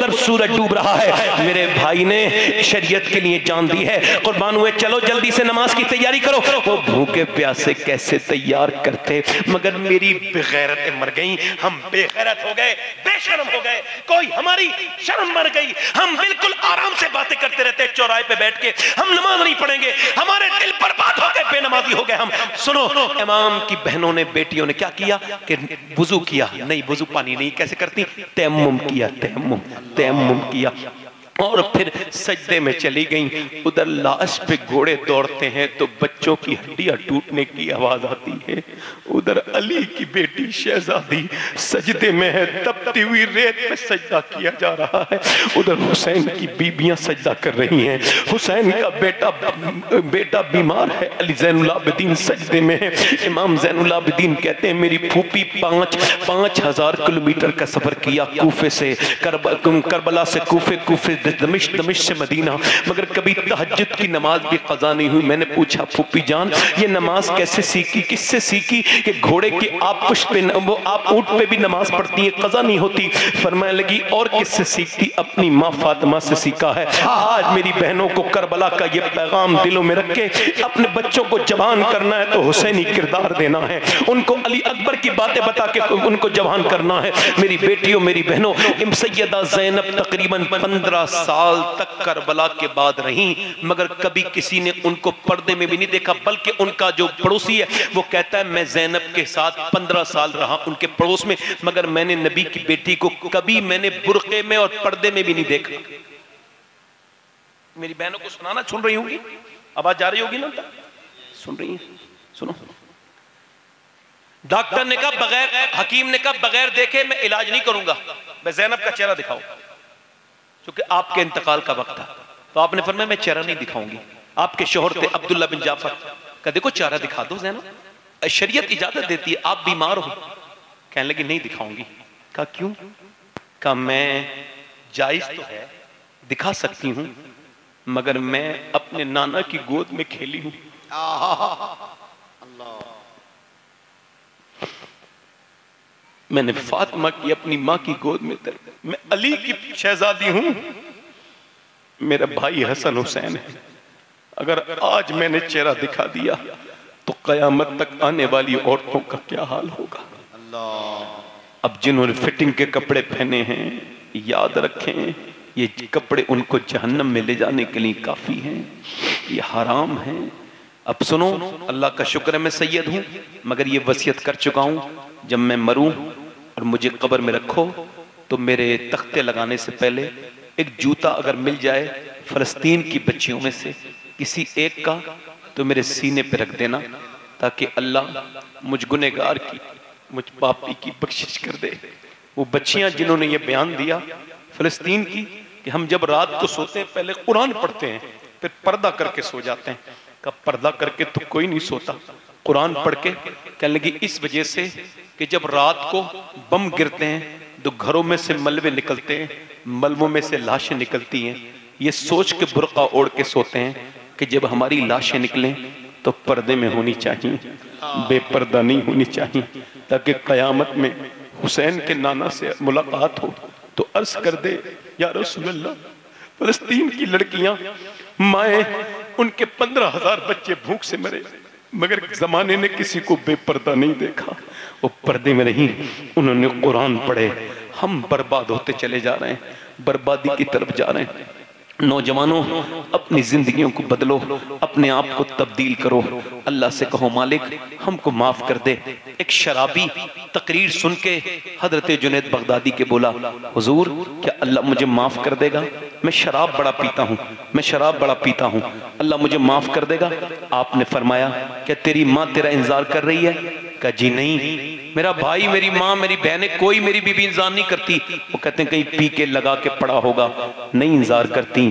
उधर सूरज डूब रहा है। मेरे भाई ने शरीयत के लिए जान दी है, कुर्बान हुए, चलो जल्दी से नमाज की तैयारी करो। वो भूखे प्यासे कैसे तैयार करते, मगर मेरी बेगैरतें मर गई, हम बेगैरत हो गए, बेशर्म हो गए, कोई हमारी शर्म मर गई। हम बिल्कुल आराम से बातें करते रहते चौराहे पे बैठ के, हम नमाज नहीं पढ़ेंगे, हमारे दिल बर्बाद हो गए, बेनमाजी हो गए हम। सुनो, इमाम की बहनों ने, बेटियों ने क्या किया कि वुजू किया, नहीं वुजू पानी नहीं, कैसे करती, तयम्मुम किया, तयम्मुम किया, और फिर सजदे में चली गई। उधर लाश पे घोड़े दौड़ते हैं तो बच्चों की हड्डियां टूटने की आवाज आती है। उधर अली की बेटी शहजादी सजदे में है, तपती हुई रेत पे सजदा किया जा रहा है। उधर हुसैन की बीबियां सजदा कर रही हैं, हुसैन का बेटा बीमार है, अली ज़ैनुल आबिदीन सजदे में है। इमाम ज़ैनुल आबिदीन कहते हैं मेरी फूफी 5,000 किलोमीटर का सफर किया, कूफे से करबला से कूफे दमिश्क से मदीना, मगर कभी तहज्जुद की नमाज भी कज़ा नहीं हुई। मैंने पूछा फूफी जान ये नमाज कैसे सीखी, किससे सीखी? कि घोड़े के आप पुष्प पे, वो आप ऊंट पे भी नमाज पढ़ती है, कज़ा नहीं होती। फरमाने लगी और किससे सीखती? अपनी माँ फातिमा से सीखा है। आज मेरी बहनों को करबला का ये पैगाम दिलों में रख के अपने बच्चों को जवान करना है तो हुसैनी किरदार देना है, उनको अली अकबर की बातें बता के उनको जवान करना है। मेरी बेटियों, मेरी बहनों, सैयदा ज़ैनब तकरीबन 15 साल तक करबला के बाद रही, मगर कभी किसी ने उनको पर्दे में भी नहीं देखा, बल्कि उनका जो पड़ोसी है वो कहता है मैं ज़ैनब के साथ 15 साल रहा उनके पड़ोस में, मगर मैंने नबी की बेटी को कभी मैंने बुर्के में और पर्दे में भी नहीं देखा। मेरी बहनों को सुनाना, सुन रही होगी, आवाज जा रही होगी ना, सुन रही है? सुनो, डॉक्टर ने कहा बगैर, हकीम ने कहा बगैर देखे मैं इलाज नहीं करूंगा, मैं ज़ैनब का चेहरा दिखाऊं, क्योंकि आपके इंतकाल का वक्त था। तो आपने फरमाया मैं चेहरा नहीं दिखाऊंगी। आपके शोहर थे अब्दुल्ला बिन जाफर, का देखो चेहरा दिखा दो ज़ैनब, शरीयत इजाजत देती है, आप बीमार हो। कहने लगी नहीं दिखाऊंगी। कहा क्यों? कहा मैं, जायज तो है दिखा सकती हूं, मगर मैं अपने नाना की गोद में खेली हूं। मैंने फातिमा की अपनी माँ की गोद में मैं अली की शहजादी हूं, मेरा भाई हसन हुसैन है। अगर आज मैंने चेहरा दिखा दिया तो कयामत तक आने वाली औरतों का क्या हाल होगा। अब जिन्होंने फिटिंग के कपड़े पहने हैं, याद रखें ये कपड़े उनको जहन्नम में ले जाने के लिए काफी हैं, ये हराम है। अब सुनो, अल्लाह का शुक्र है मैं सैयद हूं, मगर ये वसीयत कर चुका हूं, जब मैं मरूं और मुझे कब्र में रखो तो मेरे तख्ते लगाने से पहले एक जूता अगर मिल जाए फलस्तीन की बच्चियों में से किसी एक का, तो मेरे सीने पे रख देना, ताकि अल्लाह मुझ गुनहगार की, मुझ पापी की बख्शिश कर दे। वो बच्चियां जिन्होंने ये बयान दिया फलस्तीन की कि हम जब रात को सोते हैं पहले कुरान पढ़ते हैं, फिर पर्दा करके सो जाते हैं। कब पर्दा करके तो कोई नहीं सोता, कुरान पढ़ के। कहने लगी इस वजह से कि जब रात को बम गिरते हैं तो घरों में से मलबे निकलते हैं, मलबों में से लाशें निकलती हैं, ये सोच के बुर्का ओढ़ के सोते हैं कि जब हमारी लाशें निकलें तो पर्दे में होनी चाहिए, बेपर्दा नहीं होनी चाहिए, ताकि कयामत में हुसैन के नाना से मुलाकात हो तो अर्ज कर दे या रसूल अल्लाह, फलस्तीन की लड़कियां माए, उनके 15,000 बच्चे भूख से मरे, मगर जमाने ने किसी को बेपर्दा नहीं देखा, वो पर्दे में नहीं, उन्होंने कुरान पढ़े। हम बर्बाद होते चले जा रहे हैं, बर्बादी की तरफ जा रहे हैं। नौजवानों, अपनी जिंदगियों को बदलो, अपने आप को तब्दील करो, अल्लाह से कहो मालिक हमको माफ कर दे। एक शराबी तकरीर सुन के हजरत जुनैद बगदादी के बोला, हुजूर क्या अल्लाह मुझे माफ कर देगा? मैं शराब बड़ा पीता हूँ, मैं शराब बड़ा पीता हूँ, अल्लाह मुझे माफ कर देगा? आपने फरमाया क्या तेरी माँ तेरा इंतजार कर रही है? कहा जी नहीं, मेरा भाई, मेरी माँ, मेरी बहनें, कोई मेरी बीबी इंतजार नहीं करती। वो कहते हैं कहीं पी के लगा के पड़ा होगा, नहीं इंतजार करती।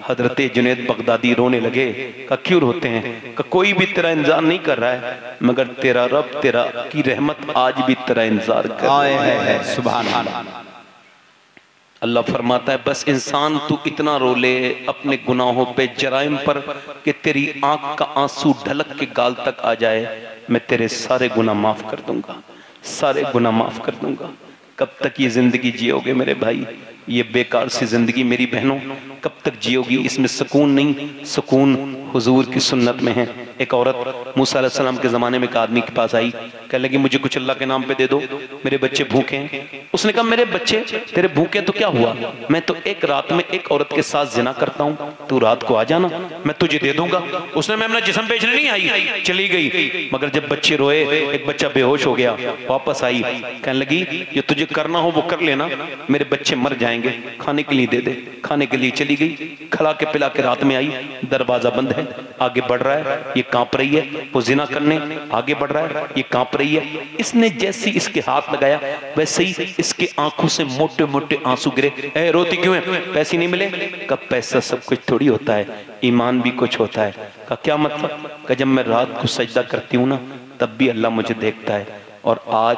हजरत जुनैद बगदादी रोने लगे। कहा क्यों रोते हैं? कहा कोई भी तेरा इंतजार नहीं कर रहा है, मगर तेरा रब, तेरा की रहमत आज भी तेरा इंतजार कर रहा है। सुभान अल्लाह। अल्लाह फरमाता है बस इंसान तू इतना रो ले अपने गुनाहों पे, जराइम पर, कि तेरी आंख का आंसू ढलक के गाल तक आ जाए, मैं तेरे सारे गुनाह माफ कर दूंगा, सारे गुनाह माफ कर दूंगा। कब तक ये जिंदगी जियोगे मेरे भाई? ये बेकार सी जिंदगी मेरी बहनों कब तक जियोगी? इसमें सुकून नहीं, सुकून हुजूर की सुन्नत में है। एक औरत मूसा अलैहिस्सलाम के ज़माने में एक आदमी के पास आई, कहने लगी मुझे कुछ अल्लाह के नाम पे दे दो, मेरे बच्चे भूखे हैं। उसने कहा मेरे बच्चे तेरे भूखे तो क्या हुआ, मैं तो एक रात में एक औरत के साथ जिना करता हूँ, तू रात को आ जाना मैं तुझे दे दूंगा। उसने मैं अपना जिस्म बेचने नहीं आई, चली गई। मगर जब बच्चे रोए, एक बच्चा बेहोश हो गया, वापस आई, कहने लगी ये तुझे करना हो वो कर लेना, मेरे बच्चे मर जाएंगे, खाने के लिए दे दे। खाने के लिए चली गई, खिला के पिला के रात में आई, दरवाजा बंद है, आगे बढ़ रहा है, ये कांप रही है, वो जिना करने आगे बढ़ रहा है, ये कांप रही है। इसने जैसे इसके हाथ लगाया वैसे ही इसके आंखों से मोटे मोटे आंसू गिरे। ए रोती क्यों है, पैसे नहीं मिले? कब पैसा सब कुछ थोड़ी होता है, ईमान भी कुछ होता है। का क्या मतलब? का जब मैं रात को सजदा करती हूँ ना तब भी अल्लाह मुझे देखता है, और आज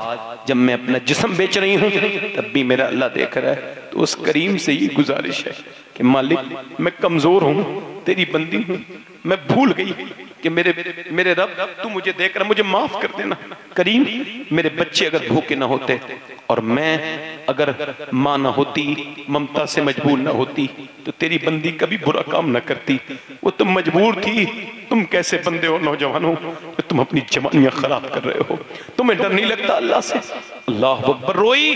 जब मैं अपना जिस्म बेच रही हूँ तब भी मेरा अल्लाह देख रहा है। तो उस करीम से ये गुजारिश है कि मालिक मैं कमजोर हूँ, तेरी बंदी हूँ, मैं भूल गई कि मेरे रब तू मुझे देख रहा, मुझे माफ कर देना। करीम मेरे बच्चे अगर भूखे ना होते और मैं अगर माँ ना होती, ममता से मजबूर ना होती, तो तेरी बंदी कभी बुरा काम ना करती। वो तुम मजबूर थी, तुम कैसे बंदे हो नौजवानों, तो तुम अपनी जवानियां खराब कर रहे हो। तुम्हें डर नहीं लगता अल्लाह से? अल्लाह अकबर। रोई,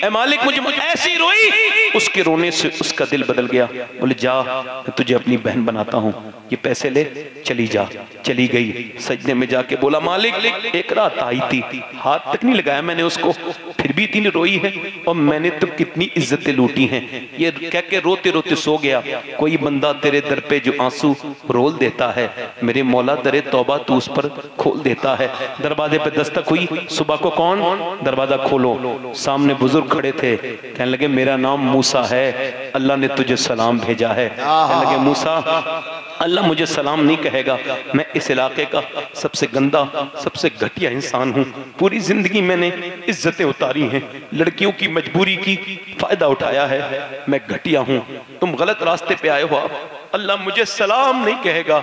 ए मालिक मुझे ऐसी रोई, उसके रोने से उसका दिल बदल गया। बोले जा मैं तुझे अपनी बहन बनाता हूँ, ये पैसे ले, चली जा। चली गई, सजदे में जाके बोला मालिक एक रात आई थी, हाथ तक नहीं लगाया मैंने उसको, फिर भी इतनी रोई है, और मैंने तो कितनी इज्जतें लूटी हैं। ये कह के रोते रोते सो गया। कोई बंदा तेरे दर पे जो आंसू रोल देता है, मेरे मौला दरे तौबा तू उस पर खोल देता है। दरवाजे पे दस्तक हुई, सुबह को कौन? दरवाजा खोलो, सामने बुजुर्ग खड़े थे, कहने लगे मेरा नाम मूसा है, अल्लाह ने तुझे सलाम भेजा है। कहने लगे मूसा अल्लाह मुझे सलाम नहीं कहेगा, मैं इस इलाके का सबसे गंदा सबसे घटिया इंसान हूँ, पूरी जिंदगी मैंने इज्जतें उतारी हैं, लड़कियों की मजबूरी की फायदा उठाया है, मैं घटिया हूँ, तुम गलत रास्ते पे आए हो, आप अल्लाह मुझे सलाम नहीं कहेगा।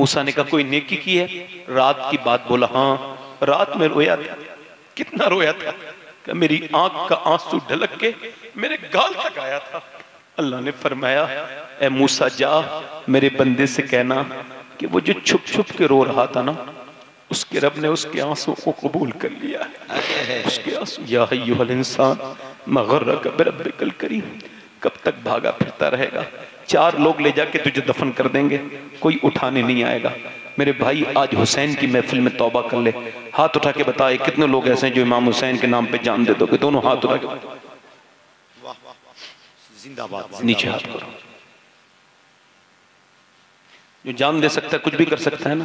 मूसा ने कहा कोई नेकी की है? रात की बात बोला, हाँ रात में रोया था। कितना रोया था? कि मेरी आंख का आंसू ढलक के मेरे गाल तक आया था। अल्लाह ने फरमाया ए मूसा जा मेरे बंदे से कहना कि वो जो छुप छुप के रो रहा था ना, उसके रब ने उसके आंसू को कबूल कर लिया है। उसके आंसू, या अय्युहल इंसान मा गर्रक बिरब्बिकल करीम, कब तक भागा फिरता रहेगा? 4 लोग ले जाके तुझे दफन कर देंगे, कोई उठाने नहीं आएगा। मेरे भाई आज हुसैन की महफिल में तौबा कर ले, हाथ उठा के बताए कितने लोग ऐसे हैं जो इमाम हुसैन के नाम पे जान दे दोगे? दोनों हाथ उठा के जिंदाबाद, नीचे हाथ करो। जो जान दे सकता है कुछ भी कर सकता है ना।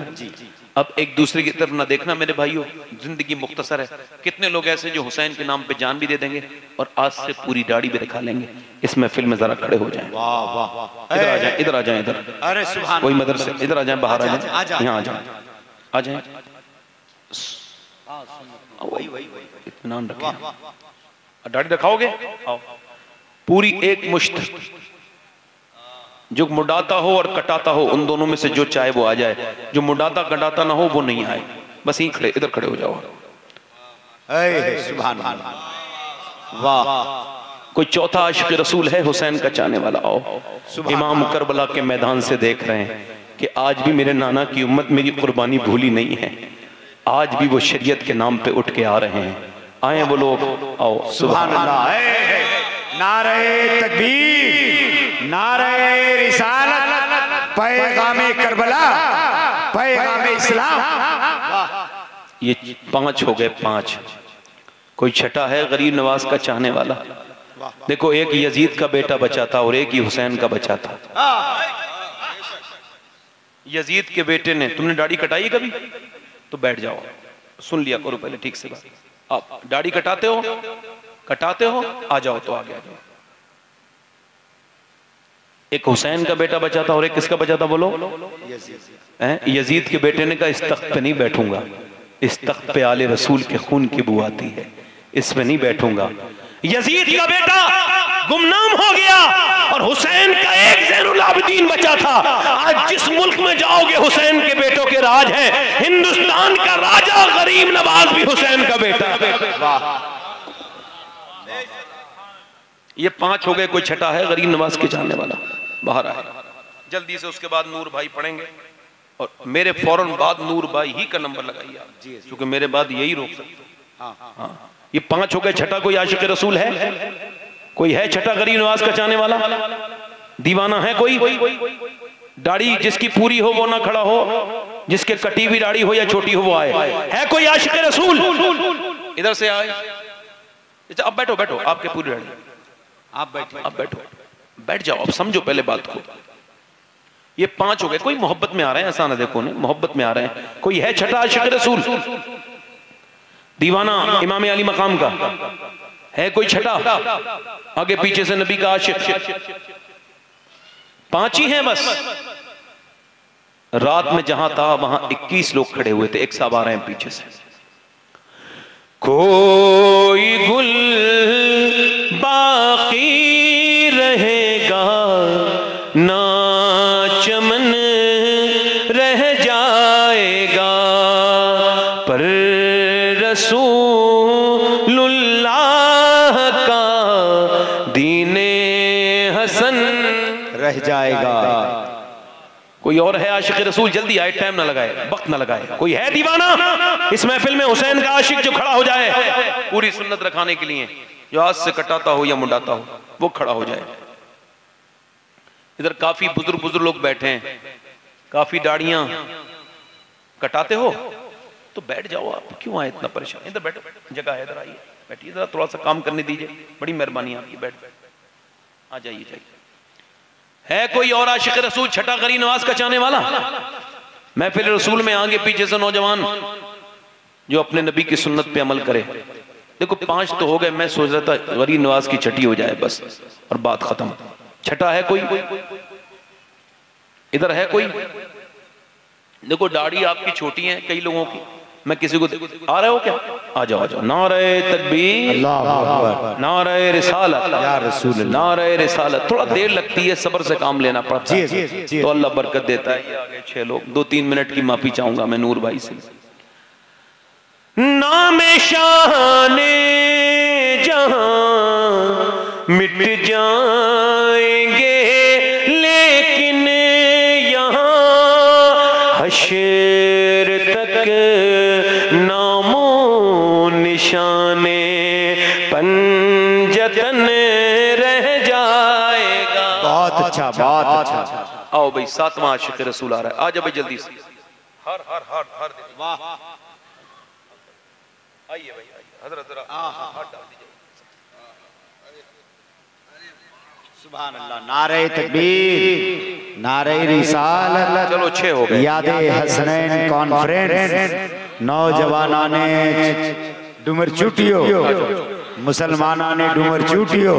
अब एक दूसरे की तरफ ना देखना मेरे भाइयों, जिंदगी मुख्तसर है। कितने लोग ऐसे जो हुसैन के नाम पे जान भी दे देंगे और आज से पूरी दाढ़ी भी दिखा लेंगे। इस महफिल में जरा खड़े हो जाएं, इधर आ जाएं, इधर आ जाएं, इधर। अरे सुभान, कोई मदरसे इधर आ जाएं, बाहर आ जाएं, यहाँ आ जाएं, आ जाएं, इत्मीनान रखें। दाढ़ी दिखाओगे? आओ, पूरी एक मुश्त, जो मुडाता हो और कटाता हो उन दोनों में से जो चाहे वो आ जाए, जो मुडाता कटाता ना हो वो नहीं आए। बस यहीं खड़े, इधर खड़े हो जाओ। सुभान अल्लाह, वाह। कोई चौथा आशिक रसूल है हुसैन का चाहने वाला? आओ। इमाम करबला के मैदान से देख रहे हैं कि आज भी मेरे नाना की उम्मत मेरी कुर्बानी भूली नहीं है, आज भी वो शरीयत के नाम पे उठ के आ रहे हैं। आए वो लोग, आओ। सुभान अल्लाह, नारे तकबीर, नारे रिसालत, पैगामे करबला, पैगामे इस्लाम। ये 5 हो गए, 5। कोई छठा है गरीब नवाज का चाहने वाला? देखो एक यजीद का बेटा बचा था और एक ही हुसैन का बचा था। यजीद के बेटे ने, तुमने दाढ़ी कटाई कभी? तो बैठ जाओ, सुन लिया करो पहले ठीक से बात। आप दाढ़ी कटाते हो? कटाते हो? आ जाओ तो आगे आ जाओ। एक हुसैन का बेटा बचा था और एक किसका बचा था बोलो? यजीद के बेटे ने कहा इस तख्त पे नहीं बैठूंगा, इस तख्त पे आले रसूल के खून की बू आती है, इस पे नहीं बैठूंगा। यजीद का बेटा गुमनाम हो गया और हुसैन का एक ज़ैनुल आबिदीन बचा था। आज जिस मुल्क में जाओगे हुसैन के बेटों के राज है। हिंदुस्तान का राजा गरीब नवाज भी हुसैन का बेटा। ये 5 हो गए, कोई छठा है गरीब नवाज के चाहने वाला बाहर आए जल्दी से। उसके बाद नूर भाई पढ़ेंगे और मेरे फौरन बाद नूर भाई ही का नंबर लगाइए आप, क्योंकि मेरे बाद यही रोक सकते। हाँ, ये 5 हो गए। छठा कोई आशिक रसूल है? कोई है छठा गरीब नवाज का चाहने वाला? दीवाना है कोई? दाढ़ी जिसकी पूरी हो वो ना खड़ा हो, जिसके कटी हुई दाढ़ी हो या छोटी हो वो आए। है कोई आशिक रसूल? इधर से आए। अब बैठो बैठो, आपके पूरी दाढ़ी, आप बैठो, आप बैठो, बैठ जाओ, अब समझो पहले बात को। ये 5 हो गए। कोई मोहब्बत में आ रहे हैं, ऐसा ना देखो, नहीं मोहब्बत में आ रहे हैं। कोई है छठा आशिक रसूल? दीवाना इमाम अली मकाम का है कोई छठा? आगे पीछे से नबी का आशिक? 5 ही हैं बस। रात में जहां था वहां 21 लोग खड़े हुए थे। एक साहब आ रहे हैं पीछे से। कोई गुल बाकी रहेगा ना चमन रह जाएगा, पर रसूलुल्लाह का दीने हसन रह जाएगा। कोई और है आशिक रसूल? जल्दी आए, टाइम ना लगाए, वक्त ना लगाए। कोई है दीवाना इस महफिल में हुसैन का आशिक जो खड़ा हो जाए पूरी सुन्नत रखाने के लिए, जो आज से कटाता हो या मुंडाता हो वो खड़ा हो जाए। इधर काफी बुजुर्ग लोग बैठे हैं, काफी दाढ़ियां कटाते हो तो बैठ जाओ। आप क्यों आए इतना परेशान? इधर बैठो, जगह है, इधर आइए, बैठिए, जरा थोड़ा सा काम करने दीजिए, बड़ी मेहरबानी आपकी। बैठ आ जाइए, जाइए। है कोई और आशिक रसूल छठा गरीब नवाज का चाहने वाला? महफिल रसूल में आगे पीछे से नौजवान जो अपने नबी की सुन्नत पे अमल करे। देखो 5 तो हो गए, मैं सोच रहा था गरीब नवाज की छठी हो जाए बस और बात खत्म। छठा है कोई? इधर है कोई? देखो दाढ़ी आपकी छोटी है कई लोगों की, मैं किसी को आ रहे हो क्या? आ जाओ, आ जाओ। नारे तकबीर, नारे रिसालत, नारे रिसालत। थोड़ा देर लगती है, सब्र से काम लेना पड़ता है तो अल्लाह बरकत देता है। ये आगे 6 लोग, 2-3 मिनट की माफी चाहूंगा मैं नूर भाई से। नामे शाने जहां मिट जाएंगे, लेकिन यहाँ हशर तक नामो निशाने पंजतन रह जाएगा। बहुत अच्छा, बहुत अच्छा। आओ भाई, 7वां आशिक रसूल आ रहा है। आ जाओ भाई जल्दी से। हर हर हर हर वाह, आइए भाई, आइए हजरत, हाथ डाल दीजिए। सुभान अल्लाह। नारे तकबीर, नारे रिसालत। चलो 6 हो गए। यादे हसनैन कॉन्फ्रेंस, नौजवाना ने डुमर चूटियो, मुसलमाना ने डुमर चूटियो।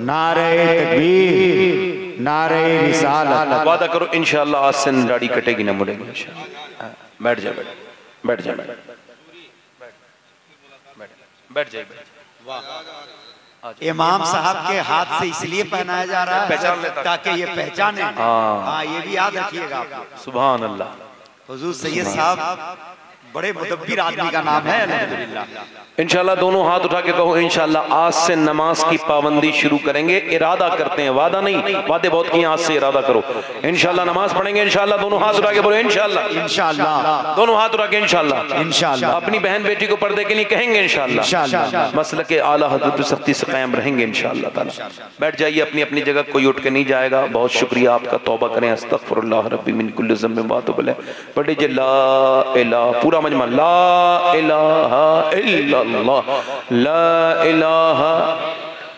नारे तकबीर, नारे रिसालत। वादा करो इंशाअल्लाह आज से दाढ़ी कटेगी ना मुड़ेगी इंशाअल्लाह। बैठ जाए, बैठ जाए, बैठ जाए। इमाम साहब के हाथ से इसलिए पहनाया जा रहा है ताकि ये पहचाने। हाँ, ये भी याद रखिएगा। सुभान अल्लाह। हुजूर सैयद साहब बड़े मुदब्बिर आदमी का नाम है अल्हम्दुलिल्लाह। इंशाल्लाह दोनों हाथ उठा के कहो इंशाल्लाह आज से नमाज की पाबंदी शुरू करेंगे। इरादा करते हैं, वादा नहीं, वादे बहुत किए, आज से इरादा करो। इंशाल्लाह नमाज पढ़ेंगे इंशाल्लाह। दोनों हाथ उठा के बोलो इंशाल्लाह, इंशाल्लाह। दोनों हाथ उठा के इंशाल्लाह, इंशाल्लाह। अपनी बहन बेटी को पर्दे के लिए कहेंगे इंशाल्लाह, इंशाल्लाह। मसलक आला हज़रत पे सख्ती से कायम रहेंगे इंशाल्लाह ताला। बैठ जाइए अपनी अपनी जगह, कोई उठ के नहीं जाएगा। बहुत शुक्रिया आपका, तौबा करें। अस्तगफिरुल्लाह रब्बी मिन कुल्लि ज़ंबिन व अतूबु इलैह। पढ़े जे ला इलाहा, पूरा मजमा ला इलाहा इल्लल्लाह, ला इलाहा।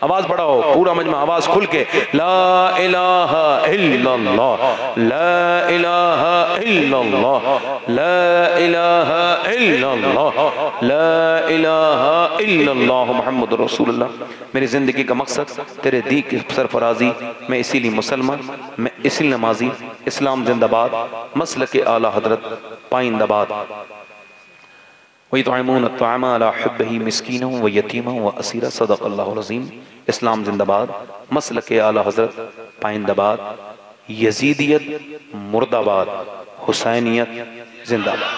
आवाज बढ़ाओ, पूरा मजमा आवाज खुल के। ला इलाहा इल्लल्लाह, ला इलाहा इल्लल्लाह, ला इलाहा इल्लल्लाह, ला इलाहा इल्लल्लाह मुहम्मद रसूलुल्लाह। मेरी जिंदगी का मकसद तेरे दी की सरफराजी। मैं इसीलिए मुसलमान, मैं इसीलिए नमाजी। इस्लाम जिंदाबाद, मसलक आला हजरत पाइंदाबाद। वयुतइमून अत्तअम अला हुब्बिही मिस्कीनन व यतीमन व असीरा। सदक़ल्लाहुल अज़ीम। इस्लाम जिंदाबाद, मसलक आला हजरत पाइंदाबाद। यजीदियत मुर्दाबाद, हुसैनियत जिंदाबाद।